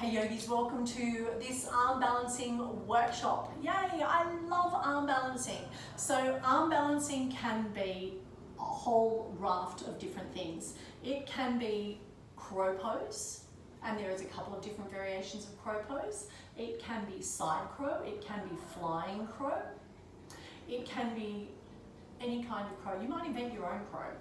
Hey yogis, welcome to this arm balancing workshop. Yay, I love arm balancing. So arm balancing can be a whole raft of different things. It can be crow pose, and there is a couple of different variations of crow pose. It can be side crow, it can be flying crow. It can be any kind of crow. You might invent your own crow.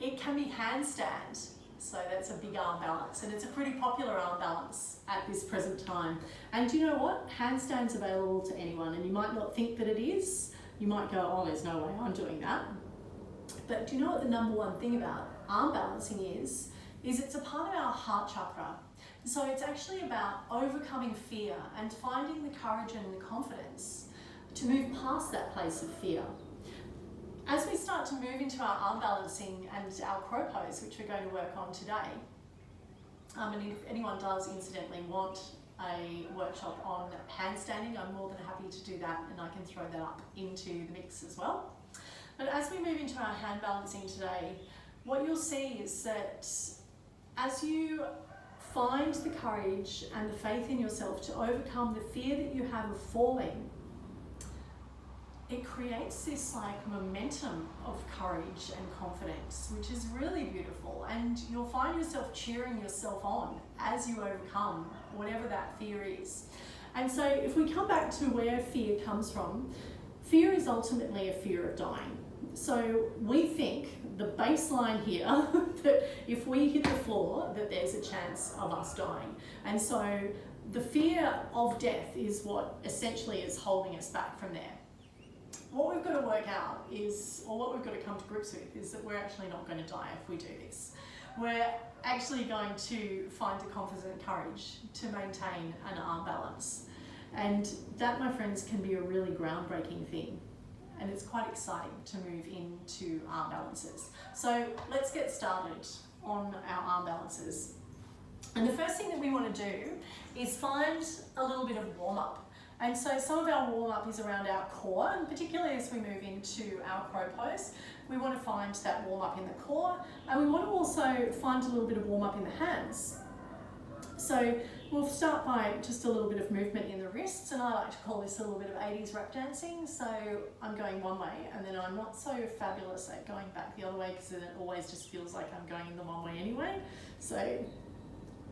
It can be handstand. So that's a big arm balance, and it's a pretty popular arm balance at this present time. And do you know what? Handstand's available to anyone, and you might not think that it is. You might go, oh, there's no way I'm doing that. But do you know what the number one thing about arm balancing is it's a part of our heart chakra. So it's actually about overcoming fear and finding the courage and the confidence to move past that place of fear. As we start to move into our arm balancing and our crow pose, which we're going to work on today, and if anyone does incidentally want a workshop on handstanding, I'm more than happy to do that, and I can throw that up into the mix as well. But as we move into our hand balancing today, what you'll see is that as you find the courage and the faith in yourself to overcome the fear that you have of falling, it creates this like momentum of courage and confidence, which is really beautiful. And you'll find yourself cheering yourself on as you overcome whatever that fear is. And so if we come back to where fear comes from, fear is ultimately a fear of dying. So we think the baseline here that if we hit the floor, that there's a chance of us dying. And so the fear of death is what essentially is holding us back from there. What we've got to work out is, or what we've got to come to grips with, is that we're actually not going to die if we do this. We're actually going to find the confidence and courage to maintain an arm balance. And that, my friends, can be a really groundbreaking thing. And it's quite exciting to move into arm balances. So let's get started on our arm balances. And the first thing that we want to do is find a little bit of warm up. And so some of our warm-up is around our core, and particularly as we move into our crow pose, we want to find that warm-up in the core, and we want to also find a little bit of warm-up in the hands. So we'll start by just a little bit of movement in the wrists, and I like to call this a little bit of 80s rap dancing. So I'm going one way, and then I'm not so fabulous at going back the other way, because then it always just feels like I'm going in the one way anyway. So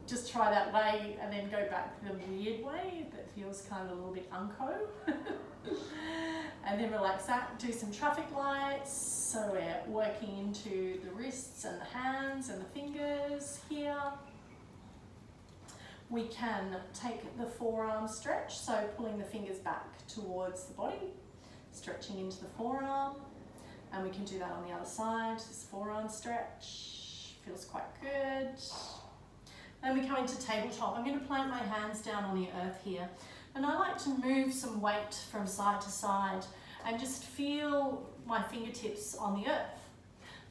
just try that way and then go back the weird way that feels kind of a little bit unco. And then relax that, do some traffic lights. So we're working into the wrists and the hands and the fingers here. We can take the forearm stretch, so pulling the fingers back towards the body, stretching into the forearm. And we can do that on the other side. This forearm stretch feels quite good. Then we come into tabletop. I'm going to plant my hands down on the earth here. And I like to move some weight from side to side and just feel my fingertips on the earth.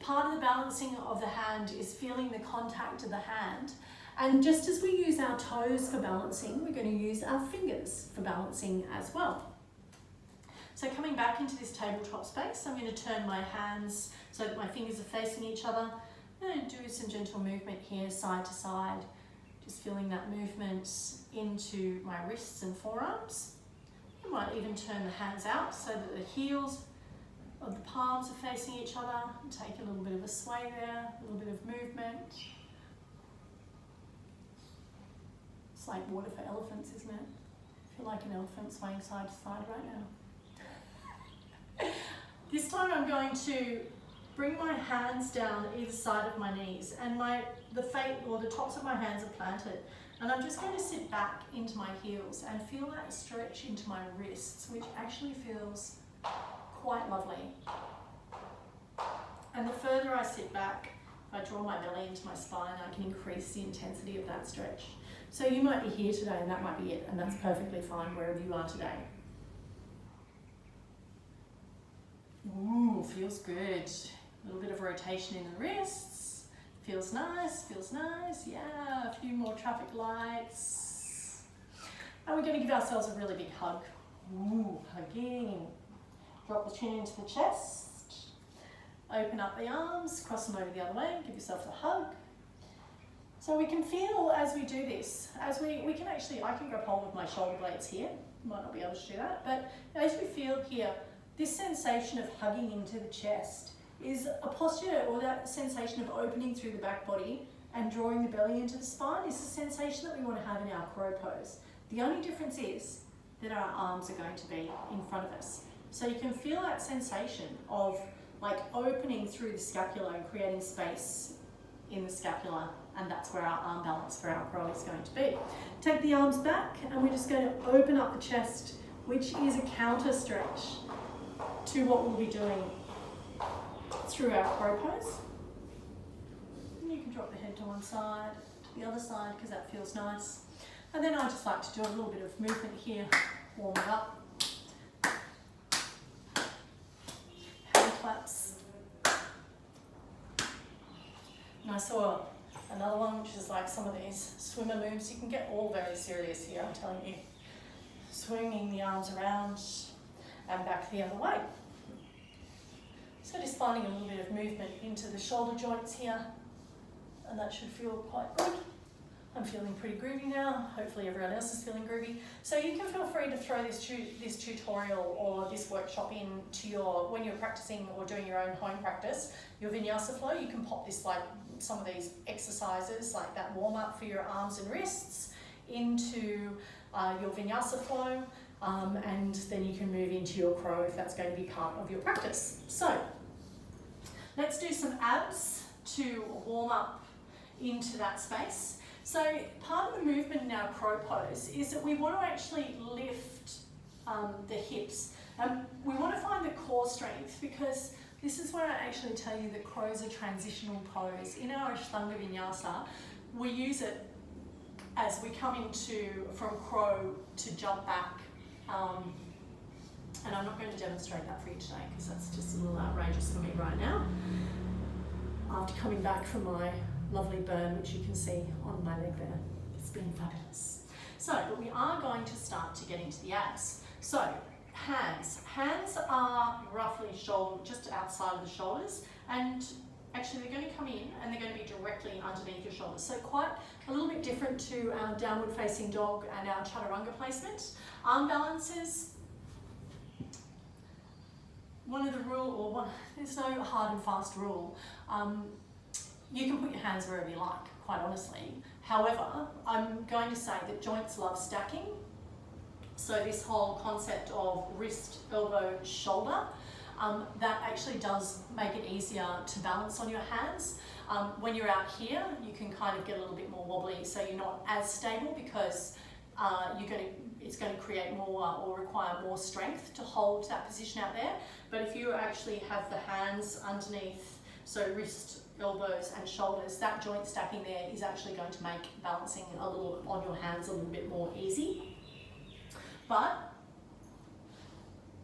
Part of the balancing of the hand is feeling the contact of the hand. And just as we use our toes for balancing, we're going to use our fingers for balancing as well. So coming back into this tabletop space, I'm going to turn my hands so that my fingers are facing each other. I'm going to do some gentle movement here, side to side. Just feeling that movement into my wrists and forearms. I might even turn the hands out so that the heels of the palms are facing each other. Take a little bit of a sway there, a little bit of movement. It's like water for elephants, isn't it? I feel like an elephant swaying side to side right now. This time I'm going to bring my hands down either side of my knees, and the tops of my hands are planted. And I'm just going to sit back into my heels and feel that stretch into my wrists, which actually feels quite lovely. And the further I sit back, if I draw my belly into my spine, I can increase the intensity of that stretch. So you might be here today and that might be it, and that's perfectly fine wherever you are today. Ooh, feels good. A little bit of rotation in the wrists. Feels nice, yeah. A few more traffic lights. And we're going to give ourselves a really big hug. Ooh, hugging. Drop the chin into the chest. Open up the arms, cross them over the other way, give yourself a hug. So we can feel as we do this, we can actually, I can grab hold of my shoulder blades here, might not be able to do that, but as you feel here, this sensation of hugging into the chest is a posture, or that sensation of opening through the back body and drawing the belly into the spine is a sensation that we want to have in our crow pose. The only difference is that our arms are going to be in front of us. So you can feel that sensation of like opening through the scapula and creating space in the scapula, and that's where our arm balance for our crow is going to be. Take the arms back and we're just going to open up the chest, which is a counter stretch to what we'll be doing through our crow pose. And you can drop the head to one side, to the other side, because that feels nice. And then I just like to do a little bit of movement here, warm it up. Hand claps. And I saw another one, which is like some of these swimmer moves. You can get all very serious here, I'm telling you. Swinging the arms around and back the other way. So just finding a little bit of movement into the shoulder joints here, and that should feel quite good. I'm feeling pretty groovy now. Hopefully everyone else is feeling groovy. So you can feel free to throw this tutorial or this workshop into your, when you're practicing or doing your own home practice, your vinyasa flow. You can pop this, like some of these exercises, like that warm up for your arms and wrists, into your vinyasa flow, and then you can move into your crow if that's going to be part of your practice. So let's do some abs to warm up into that space. So part of the movement in our crow pose is that we want to actually lift the hips. We want to find the core strength, because this is where I actually tell you that crow is a transitional pose. In our Ashtanga Vinyasa, we use it as we come from crow to jump back. And I'm not going to demonstrate that for you today, because that's just a little outrageous for me right now. After coming back from my lovely burn, which you can see on my leg there. It's been fabulous. So, but we are going to start to get into the abs. So, hands. Hands are roughly just outside of the shoulders, and actually they're going to come in and they're going to be directly underneath your shoulders. So quite a little bit different to our downward facing dog and our chaturanga placement. Arm balances. There's no hard and fast rule. You can put your hands wherever you like, quite honestly. However, I'm going to say that joints love stacking. So this whole concept of wrist, elbow, shoulder, that actually does make it easier to balance on your hands. When you're out here, you can kind of get a little bit more wobbly, so you're not as stable, because it's going to create more or require more strength to hold that position out there. But if you actually have the hands underneath, so wrist, elbows and shoulders, that joint stacking there is actually going to make balancing on your hands a little bit more easy. But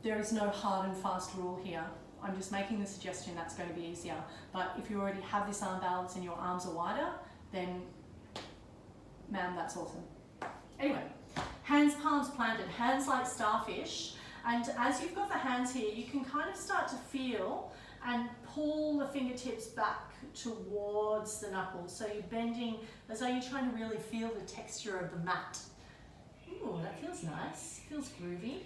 there is no hard and fast rule here. I'm just making the suggestion that's going to be easier. But if you already have this arm balance and your arms are wider, then man, that's awesome. Anyway, hands, palms planted, hands like starfish. And as you've got the hands here, you can kind of start to feel and pull the fingertips back towards the knuckles. So you're bending as though you're trying to really feel the texture of the mat. Ooh, that feels nice, feels groovy.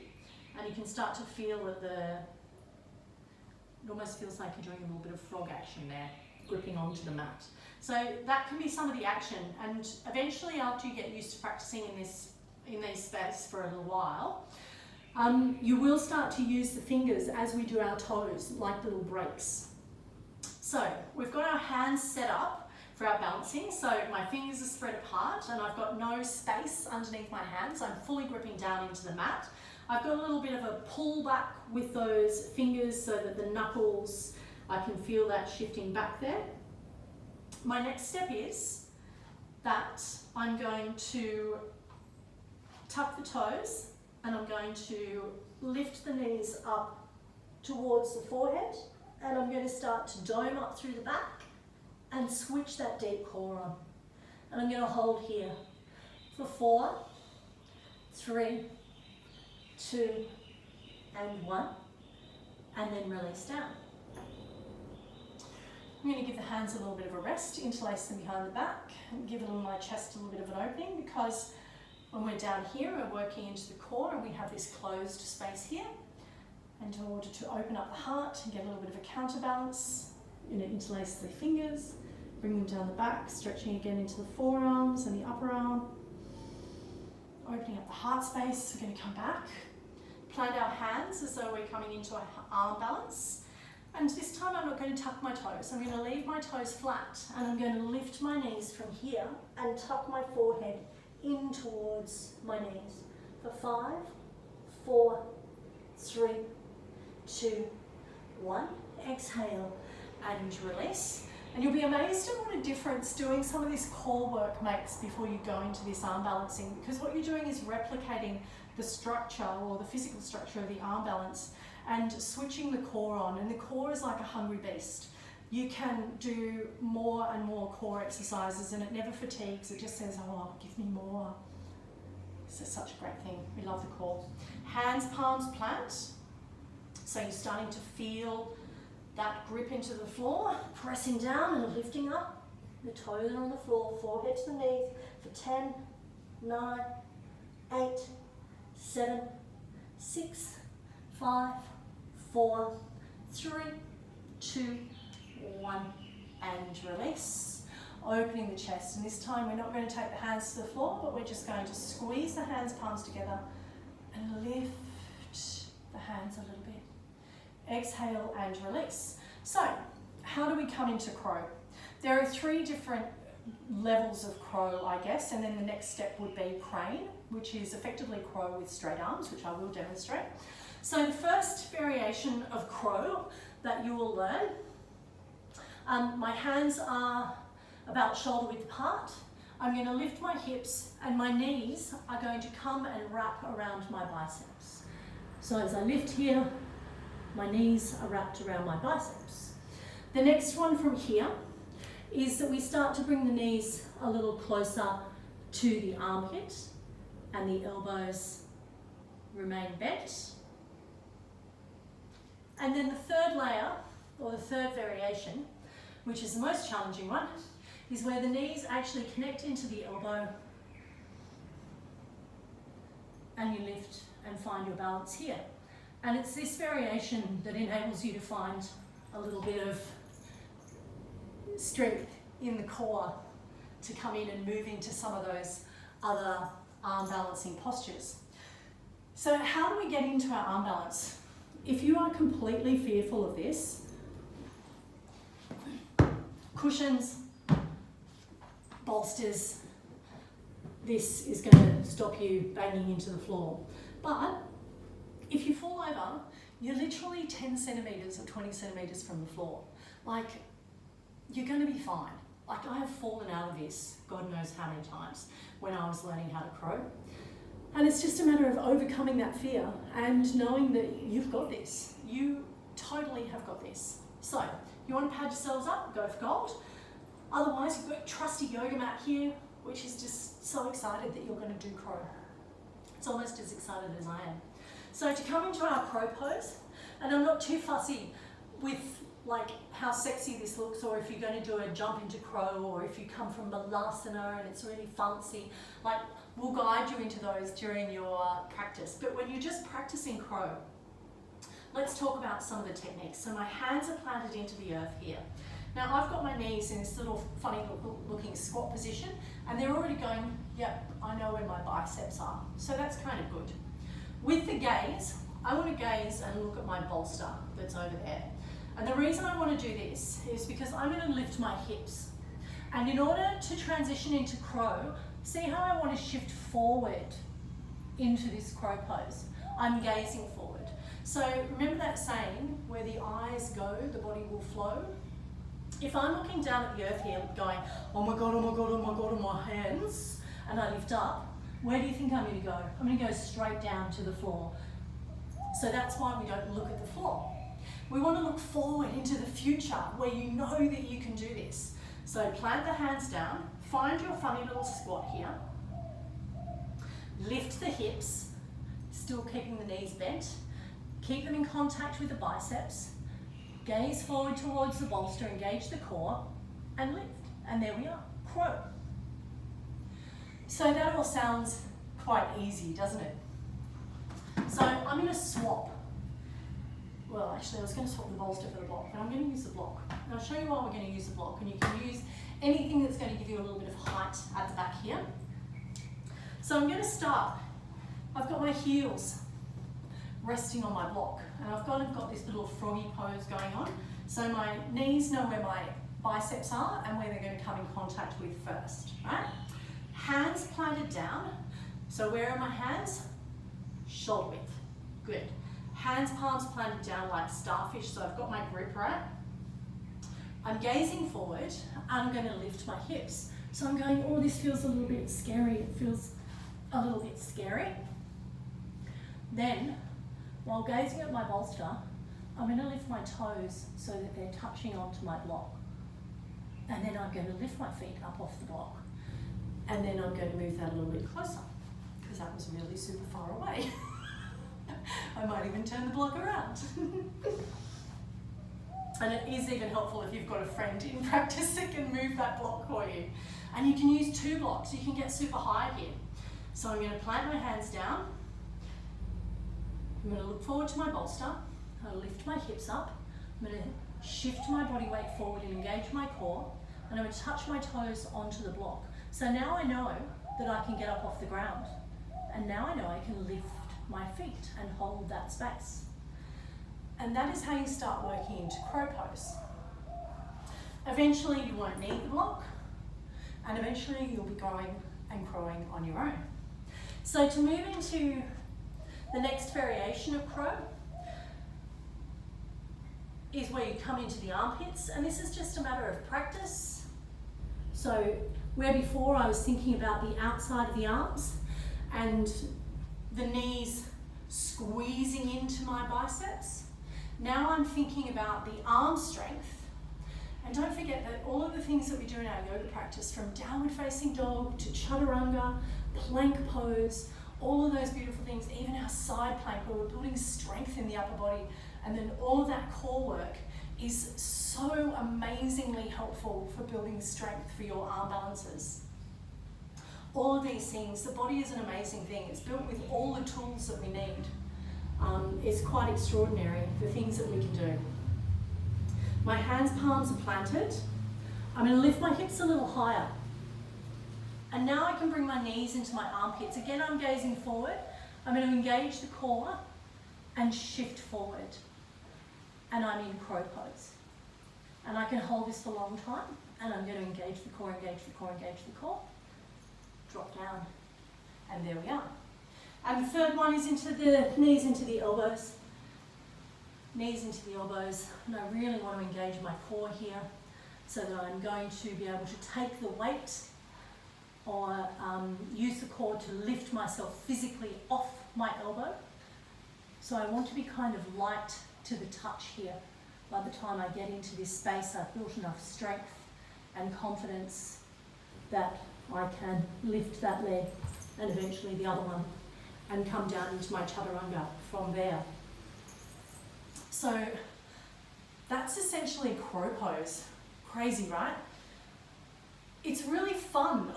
And you can start to feel that it almost feels like you're doing a little bit of frog action there, gripping onto the mat. So that can be some of the action, and eventually after you get used to practicing in these space for a little while, you will start to use the fingers as we do our toes like little brakes. So we've got our hands set up for our balancing. So my fingers are spread apart and I've got no space underneath my hands. I'm fully gripping down into the mat. I've got a little bit of a pull back with those fingers so that the knuckles, I can feel that shifting back there. My next step is that I'm going to tuck the toes and I'm going to lift the knees up towards the forehead, and I'm going to start to dome up through the back and switch that deep core on. And I'm going to hold here for 4, 3, 2, and 1, and then release down. I'm going to give the hands a little bit of a rest, interlace them behind the back, and give my chest a little bit of an opening, because when we're down here, we're working into the core and we have this closed space here. And in order to open up the heart and get a little bit of a counterbalance, you're going to interlace the fingers, bring them down the back, stretching again into the forearms and the upper arm. Opening up the heart space, we're going to come back. Plant our hands as though we're coming into an arm balance. And this time I'm not going to tuck my toes. I'm going to leave my toes flat and I'm going to lift my knees from here and tuck my forehead in towards my knees. For 5, 4, 3, 2, 1. Exhale and release. And you'll be amazed at what a difference doing some of this core work makes before you go into this arm balancing, because what you're doing is replicating the structure or the physical structure of the arm balance and switching the core on. And the core is like a hungry beast. You can do more and more core exercises and it never fatigues. It just says, oh, give me more. This is such a great thing. We love the core. Hands, palms plant. So you're starting to feel that grip into the floor, pressing down and lifting up. The toes are on the floor, forehead to the knees for 10, 9, 8, 7, 6, 5, 4, 3, 2, 1, and release. Opening the chest, and this time we're not going to take the hands to the floor, but we're just going to squeeze the hands, palms together, and lift the hands a little bit. Exhale and release. So, how do we come into crow? There are 3 different levels of crow, I guess, and then the next step would be crane, which is effectively crow with straight arms, which I will demonstrate. So the first variation of crow that you will learn, my hands are about shoulder width apart. I'm going to lift my hips and my knees are going to come and wrap around my biceps. So as I lift here, my knees are wrapped around my biceps. The next one from here is that we start to bring the knees a little closer to the armpit and the elbows remain bent. And then the third layer, or the third variation, which is the most challenging one, is where the knees actually connect into the elbow and you lift and find your balance here. And it's this variation that enables you to find a little bit of strength in the core to come in and move into some of those other arm balancing postures. So how do we get into our arm balance? If you are completely fearful of this, cushions, bolsters, this is going to stop you banging into the floor. But if you fall over, you're literally 10 centimeters or 20 centimeters from the floor. Like, you're going to be fine. Like, I have fallen out of this, God knows how many times, when I was learning how to crow. And it's just a matter of overcoming that fear and knowing that you've got this. You totally have got this. So, you want to pad yourselves up, go for gold. Otherwise, you've got a trusty yoga mat here, which is just so excited that you're going to do crow. It's almost as excited as I am. So to come into our crow pose, and I'm not too fussy with like how sexy this looks, or if you're going to do a jump into crow, or if you come from balasana and it's really fancy, like we'll guide you into those during your practice. But when you're just practicing crow, let's talk about some of the techniques. So my hands are planted into the earth here. Now I've got my knees in this little funny looking squat position, and they're already going, yep, I know where my biceps are. So that's kind of good. With the gaze, I want to gaze and look at my bolster that's over there. And the reason I want to do this is because I'm going to lift my hips. And in order to transition into crow, see how I want to shift forward into this crow pose? I'm gazing forward. So remember that saying, where the eyes go, the body will flow? If I'm looking down at the earth here going, oh my God, oh my God, oh my God, on my hands, and I lift up, where do you think I'm going to go? I'm going to go straight down to the floor. So that's why we don't look at the floor. We want to look forward into the future where you know that you can do this. So plant the hands down, find your funny little squat here, lift the hips, still keeping the knees bent, keep them in contact with the biceps, Gaze forward towards the bolster, engage the core, and lift. And there we are, crow. So that all sounds quite easy, doesn't it? So I'm going to swap. Well, actually, I was going to swap the bolster for the block, but I'm going to use the block. And I'll show you why we're going to use the block. And you can use anything that's going to give you a little bit of height at the back here. So I'm going to start. I've got my heels resting on my block, and I've kind of got this little froggy pose going on. So my knees know where my biceps are and where they're going to come in contact with first, right? Hands planted down. So where are my hands? Shoulder width. Good. Hands, palms planted down like starfish, so I've got my grip right. I'm gazing forward, and I'm going to lift my hips. So I'm going, oh, this feels a little bit scary. It feels a little bit scary. Then, while gazing at my bolster, I'm going to lift my toes so that they're touching onto my block. And then I'm going to lift my feet up off the block. And then I'm going to move that a little bit closer, because that was really super far away. I might even turn the block around. And it is even helpful if you've got a friend in practice that can move that block for you. And you can use 2 blocks, you can get super high here. So I'm going to plant my hands down. I'm going to look forward to my bolster. I'll lift my hips up. I'm going to shift my body weight forward and engage my core. And I'm going to touch my toes onto the block. So now I know that I can get up off the ground. And now I know I can lift my feet and hold that space. And that is how you start working into crow pose. Eventually you won't need the block, and eventually you'll be going and crowing on your own. So to move into the next variation of crow is where you come into the armpits, and this is just a matter of practice. So where before I was thinking about the outside of the arms and the knees squeezing into my biceps, now I'm thinking about the arm strength. And don't forget that all of the things that we do in our yoga practice, from downward facing dog to chaturanga, plank pose, all of those beautiful things, even our side plank where we're building strength in the upper body, and then all of that core work is so amazingly helpful for building strength for your arm balances. All of these things, the body is an amazing thing. It's built with all the tools that we need. It's quite extraordinary, the things that we can do. My hands, palms are planted. I'm going to lift my hips a little higher. And now I can bring my knees into my armpits. Again, I'm gazing forward. I'm going to engage the core and shift forward. And I'm in crow pose. And I can hold this for a long time. And I'm going to engage the core, engage the core, engage the core. Drop down. And there we are. And the third one is into the knees into the elbows. Knees into the elbows. And I really want to engage my core here so that I'm going to be able to take the weight or use the core to lift myself physically off my elbow. So I want to be kind of light to the touch here. By the time I get into this space, I've built enough strength and confidence that I can lift that leg and eventually the other one and come down into my chaturanga from there. So that's essentially crow pose. Crazy, right? It's really fun.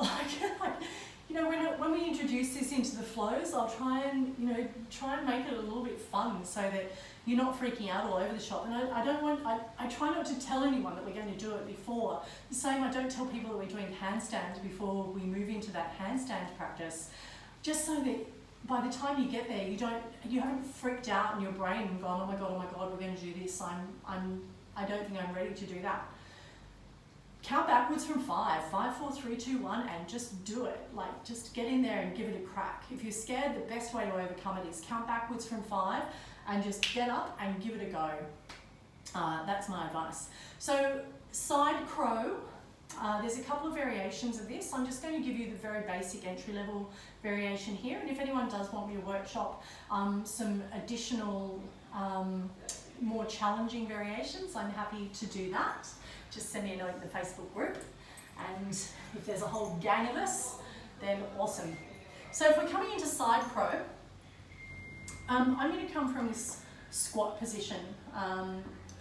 When we introduce this into the flows, I'll try and make it a little bit fun so that you're not freaking out all over the shop. And I try not to tell anyone that we're going to do it before. The same, I don't tell people that we're doing handstand before we move into that handstand practice, just so that by the time you get there, you haven't freaked out in your brain and gone, oh my god, we're going to do this. I don't think I'm ready to do that. Count backwards from 5, 5, 4, 3, 2, 1, and just do it. Just get in there and give it a crack. If you're scared, the best way to overcome it is count backwards from 5 and just get up and give it a go. That's my advice. So side crow, there's a couple of variations of this. I'm just going to give you the very basic entry-level variation here, and if anyone does want me to workshop some additional more challenging variations, I'm happy to do that. Just send me a note in the Facebook group, and if there's a whole gang of us, then awesome. So if we're coming into side crow, I'm going to come from this squat position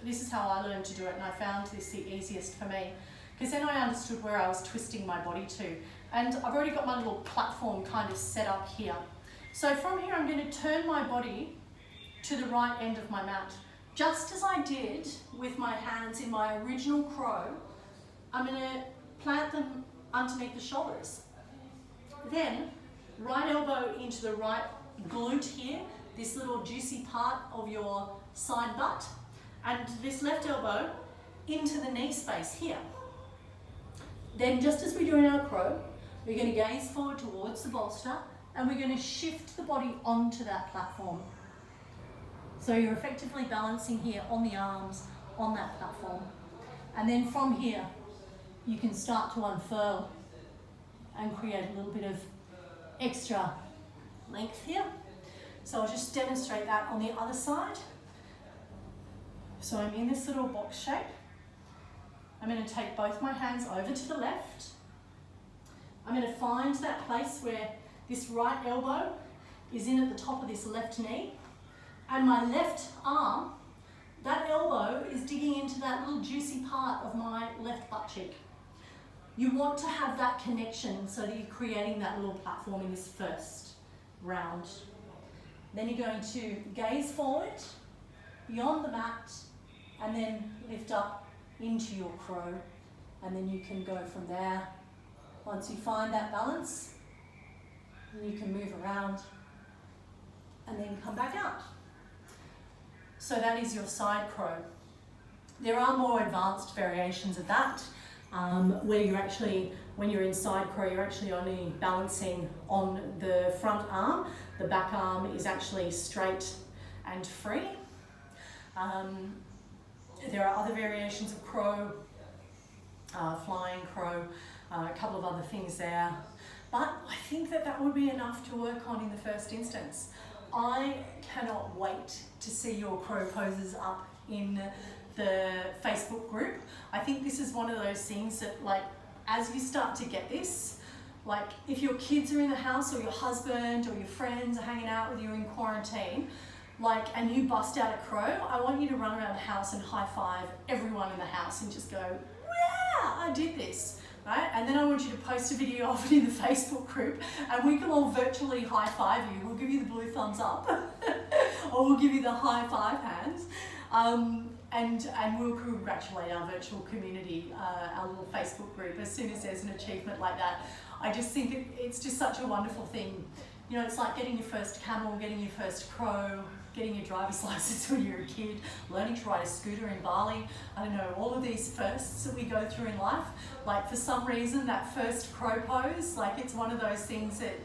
this is how I learned to do it, and I found this the easiest for me, because then I understood where I was twisting my body to. And I've already got my little platform kind of set up here. So from here, I'm going to turn my body to the right end of my mat. Just as I did with my hands in my original crow, I'm going to plant them underneath the shoulders. Then, right elbow into the right glute here, this little juicy part of your side butt, and this left elbow into the knee space here. Then, just as we do in our crow, we're going to gaze forward towards the bolster, and we're going to shift the body onto that platform. So you're effectively balancing here on the arms, on that platform. And then from here, you can start to unfurl and create a little bit of extra length here. So I'll just demonstrate that on the other side. So I'm in this little box shape. I'm going to take both my hands over to the left. I'm going to find that place where this right elbow is in at the top of this left knee. And my left arm, that elbow is digging into that little juicy part of my left butt cheek. You want to have that connection so that you're creating that little platform in this first round. Then you're going to gaze forward, beyond the mat, and then lift up into your crow. And then you can go from there. Once you find that balance, you can move around and then come back out. So that is your side crow. There are more advanced variations of that, where you're actually, when you're in side crow, you're actually only balancing on the front arm. The back arm is actually straight and free. There are other variations of crow, flying crow, a couple of other things there. But I think that that would be enough to work on in the first instance. I cannot wait to see your crow poses up in the Facebook group. I think this is one of those things that, like, as you start to get this, like if your kids are in the house or your husband or your friends are hanging out with you in quarantine, like, and you bust out a crow, I want you to run around the house and high five everyone in the house and just go, yeah, I did this. Right? And then I want you to post a video of it in the Facebook group, and we can all virtually high five you. We'll give you the blue thumbs up or we'll give you the high five hands, and we'll congratulate our virtual community, our little Facebook group, as soon as there's an achievement like that. I just think it's just such a wonderful thing. You know, it's like getting your first camel, getting your first crow, getting your driver's license when you're a kid, learning to ride a scooter in Bali. I don't know, all of these firsts that we go through in life. Like, for some reason, that first crow pose, like, it's one of those things that,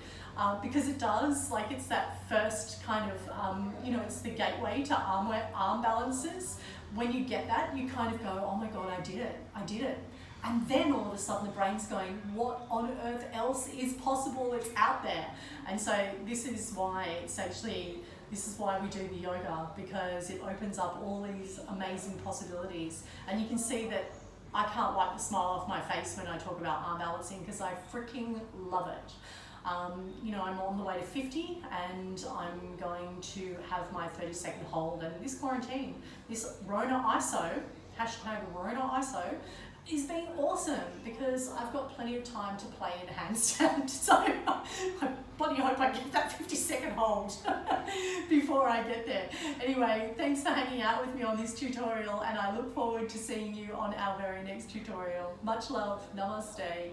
because it does, like, it's that first kind of, you know, it's the gateway to arm balances. When you get that, you kind of go, oh my God, I did it. And then all of a sudden the brain's going, what on earth else is possible? It's out there. And so this is why we do the yoga, because it opens up all these amazing possibilities. And you can see that I can't wipe the smile off my face when I talk about arm balancing, because I freaking love it. You know, I'm on the way to 50 and I'm going to have my 30-second hold. And this quarantine, this Rona ISO, hashtag Rona ISO, is being awesome, because I've got plenty of time to play in handstand. So I bloody hope I get that 50-second hold before I get there. Anyway, thanks for hanging out with me on this tutorial, and I look forward to seeing you on our very next tutorial. Much love. Namaste.